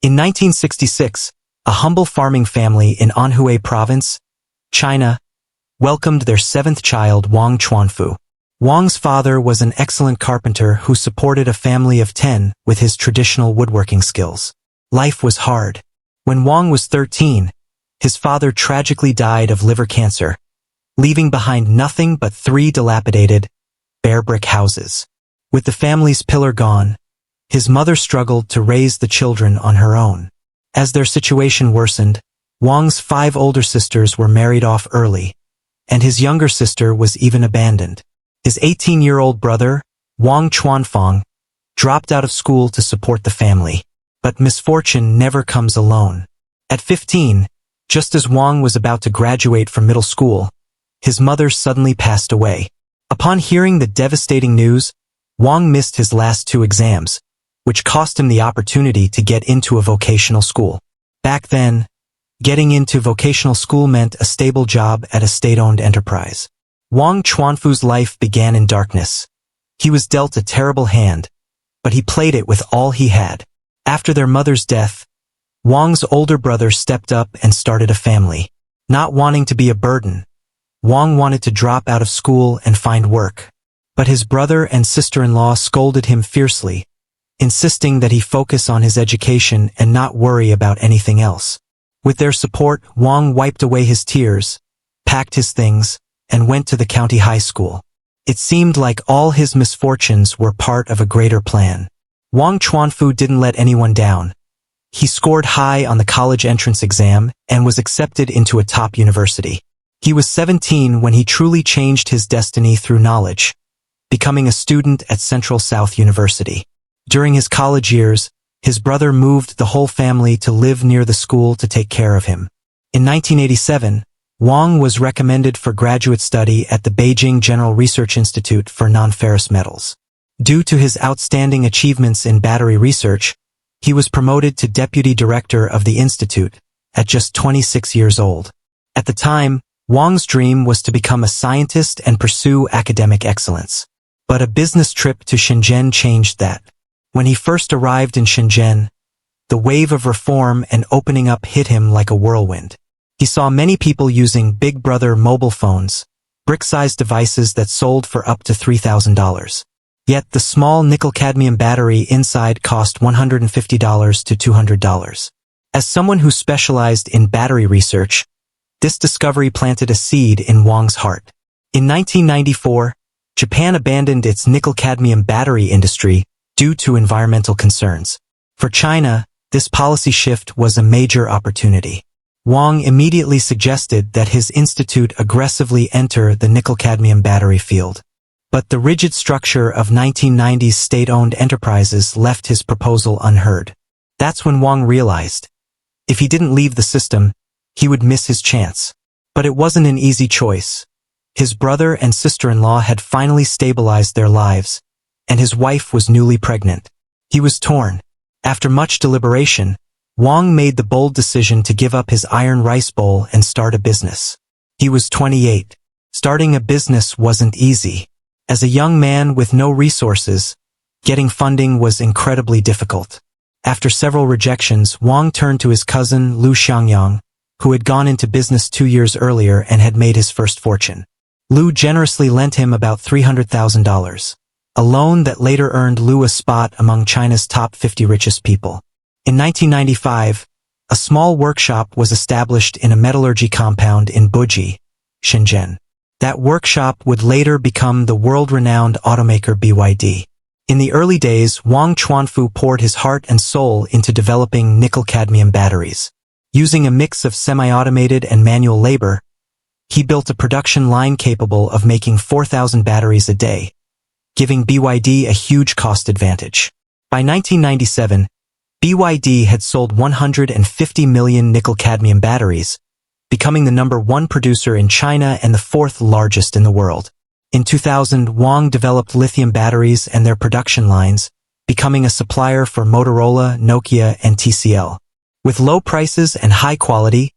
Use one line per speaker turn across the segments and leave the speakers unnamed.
In 1966, a humble farming family in Anhui Province, China, welcomed their seventh child, Wang Chuanfu. Wang's father was an excellent carpenter who supported a family of 10 with his traditional woodworking skills. Life was hard. When Wang was 13, his father tragically died of liver cancer, leaving behind nothing but 3 dilapidated, bare brick houses. With the family's pillar gone, his mother struggled to raise the children on her own. As their situation worsened, Wang's 5 older sisters were married off early, and his younger sister was even abandoned. His 18-year-old brother, Wang Chuanfang, dropped out of school to support the family. But misfortune never comes alone. At 15, just as Wang was about to graduate from middle school, his mother suddenly passed away. Upon hearing the devastating news, Wang missed his last 2 exams, which cost him the opportunity to get into a vocational school. Back then, getting into vocational school meant a stable job at a state-owned enterprise. Wang Chuanfu's life began in darkness. He was dealt a terrible hand, but he played it with all he had. After their mother's death, Wang's older brother stepped up and started a family. Not wanting to be a burden, Wang wanted to drop out of school and find work. But his brother and sister-in-law scolded him fiercely, insisting that he focus on his education and not worry about anything else. With their support, Wang wiped away his tears, packed his things, and went to the county high school. It seemed like all his misfortunes were part of a greater plan. Wang Chuanfu didn't let anyone down. He scored high on the college entrance exam and was accepted into a top university. He was 17 when he truly changed his destiny through knowledge, becoming a student at Central South University. During his college years, his brother moved the whole family to live near the school to take care of him. In 1987, Wang was recommended for graduate study at the Beijing General Research Institute for non-ferrous metals. Due to his outstanding achievements in battery research, he was promoted to deputy director of the institute at just 26 years old. At the time, Wang's dream was to become a scientist and pursue academic excellence. But a business trip to Shenzhen changed that. When he first arrived in Shenzhen, the wave of reform and opening up hit him like a whirlwind. He saw many people using Big Brother mobile phones, brick-sized devices that sold for up to $3,000. Yet the small nickel-cadmium battery inside cost $150 to $200. As someone who specialized in battery research, this discovery planted a seed in Wang's heart. In 1994, Japan abandoned its nickel-cadmium battery industry due to environmental concerns. For China, this policy shift was a major opportunity. Wang immediately suggested that his institute aggressively enter the nickel-cadmium battery field. But the rigid structure of 1990s state-owned enterprises left his proposal unheard. That's when Wang realized, if he didn't leave the system, he would miss his chance. But it wasn't an easy choice. His brother and sister-in-law had finally stabilized their lives, and his wife was newly pregnant. He was torn. After much deliberation, Wang made the bold decision to give up his iron rice bowl and start a business. He was 28. Starting a business wasn't easy. As a young man with no resources, getting funding was incredibly difficult. After several rejections, Wang turned to his cousin Liu Xiangyang, who had gone into business 2 years earlier and had made his first fortune. Liu generously lent him about $300,000, a loan that later earned Liu a spot among China's top 50 richest people. In 1995, a small workshop was established in a metallurgy compound in Buji, Shenzhen. That workshop would later become the world-renowned automaker BYD. In the early days, Wang Chuanfu poured his heart and soul into developing nickel-cadmium batteries. Using a mix of semi-automated and manual labor, he built a production line capable of making 4,000 batteries a day, giving BYD a huge cost advantage. By 1997, BYD had sold 150 million nickel-cadmium batteries, becoming the #1 producer in China and the 4th largest in the world. In 2000, Wang developed lithium batteries and their production lines, becoming a supplier for Motorola, Nokia, and TCL. With low prices and high quality,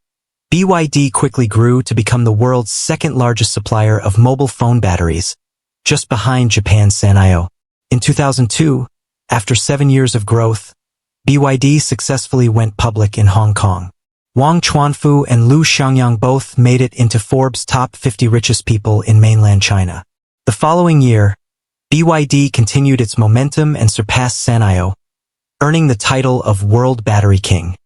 BYD quickly grew to become the world's 2nd largest supplier of mobile phone batteries, just behind Japan's Sanyo. In 2002, after 7 years of growth, BYD successfully went public in Hong Kong. Wang Chuanfu and Liu Xiangyang both made it into Forbes' top 50 richest people in mainland China. The following year, BYD continued its momentum and surpassed Sanyo, earning the title of World Battery King.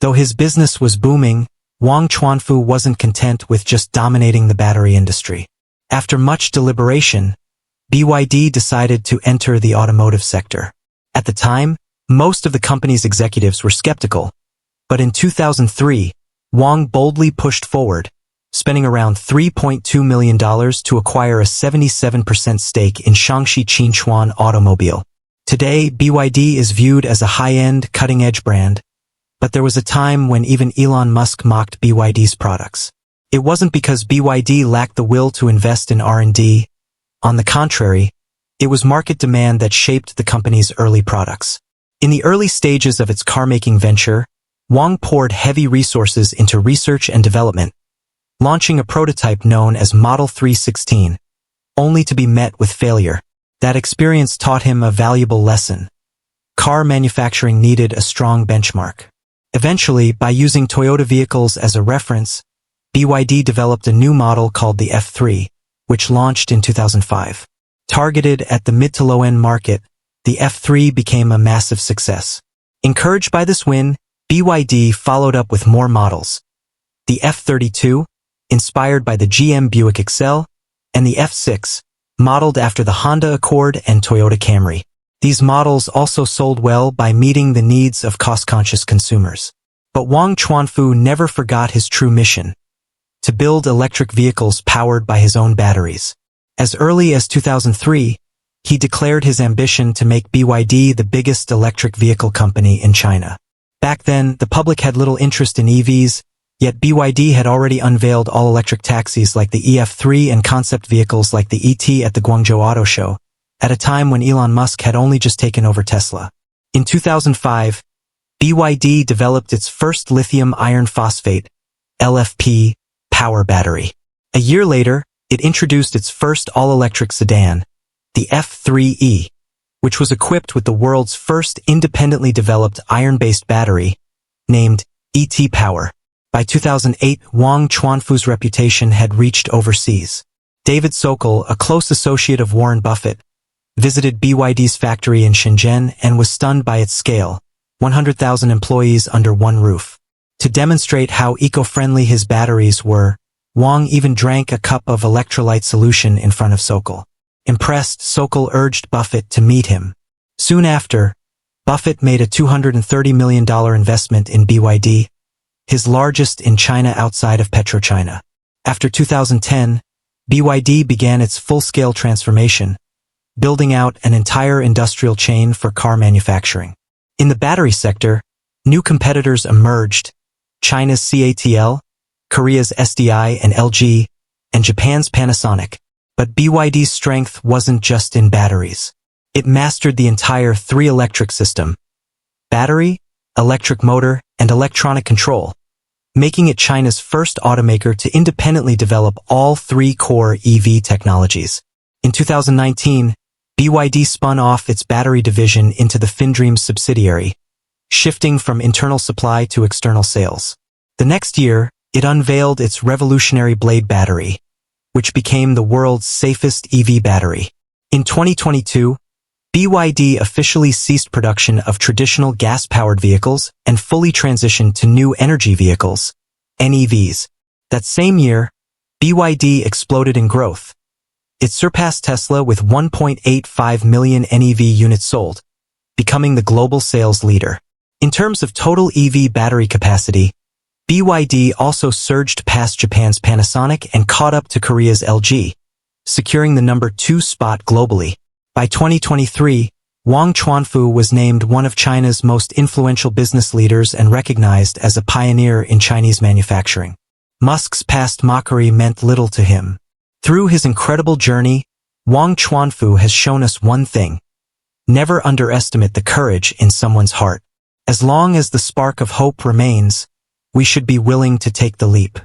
Though his business was booming, Wang Chuanfu wasn't content with just dominating the battery industry. After much deliberation, BYD decided to enter the automotive sector. At the time, most of the company's executives were skeptical, but in 2003, Wang boldly pushed forward, spending around $3.2 million to acquire a 77% stake in Shaanxi Qinchuan Automobile. Today, BYD is viewed as a high-end, cutting-edge brand, but there was a time when even Elon Musk mocked BYD's products. It wasn't because BYD lacked the will to invest in R&D. On the contrary, it was market demand that shaped the company's early products. In the early stages of its car-making venture, Wang poured heavy resources into research and development, launching a prototype known as Model 316, only to be met with failure. That experience taught him a valuable lesson. Car manufacturing needed a strong benchmark. Eventually, by using Toyota vehicles as a reference, BYD developed a new model called the F3, which launched in 2005. Targeted at the mid to low-end market, the F3 became a massive success. Encouraged by this win, BYD followed up with more models. The F32, inspired by the GM Buick Excel, and the F6, modeled after the Honda Accord and Toyota Camry. These models also sold well by meeting the needs of cost-conscious consumers. But Wang Chuanfu never forgot his true mission: to build electric vehicles powered by his own batteries. As early as 2003, he declared his ambition to make BYD the biggest electric vehicle company in China. Back then, the public had little interest in EVs, yet BYD had already unveiled all-electric taxis like the EF3 and concept vehicles like the ET at the Guangzhou Auto Show, at a time when Elon Musk had only just taken over Tesla. In 2005, BYD developed its first lithium iron phosphate, LFP, power battery. A year later, it introduced its first all-electric sedan, the F3e, which was equipped with the world's first independently developed iron-based battery, named ET Power. By 2008, Wang Chuanfu's reputation had reached overseas. David Sokol, a close associate of Warren Buffett, visited BYD's factory in Shenzhen and was stunned by its scale: 100,000 employees under one roof. To demonstrate how eco-friendly his batteries were, Wang even drank a cup of electrolyte solution in front of Sokol. Impressed, Sokol urged Buffett to meet him. Soon after, Buffett made a $230 million investment in BYD, his largest in China outside of PetroChina. After 2010, BYD began its full-scale transformation, building out an entire industrial chain for car manufacturing. In the battery sector, new competitors emerged: China's CATL, Korea's SDI and LG, and Japan's Panasonic. But BYD's strength wasn't just in batteries. It mastered the entire three-electric system: battery, electric motor, and electronic control, making it China's first automaker to independently develop all three core EV technologies. In 2019, BYD spun off its battery division into the FinDreams subsidiary, shifting from internal supply to external sales. The next year, it unveiled its revolutionary Blade battery, which became the world's safest EV battery. In 2022, BYD officially ceased production of traditional gas-powered vehicles and fully transitioned to new energy vehicles, NEVs. That same year, BYD exploded in growth. It surpassed Tesla with 1.85 million NEV units sold, becoming the global sales leader. In terms of total EV battery capacity, BYD also surged past Japan's Panasonic and caught up to Korea's LG, securing the number 2 spot globally. By 2023, Wang Chuanfu was named one of China's most influential business leaders and recognized as a pioneer in Chinese manufacturing. Musk's past mockery meant little to him. Through his incredible journey, Wang Chuanfu has shown us one thing: never underestimate the courage in someone's heart. As long as the spark of hope remains, we should be willing to take the leap.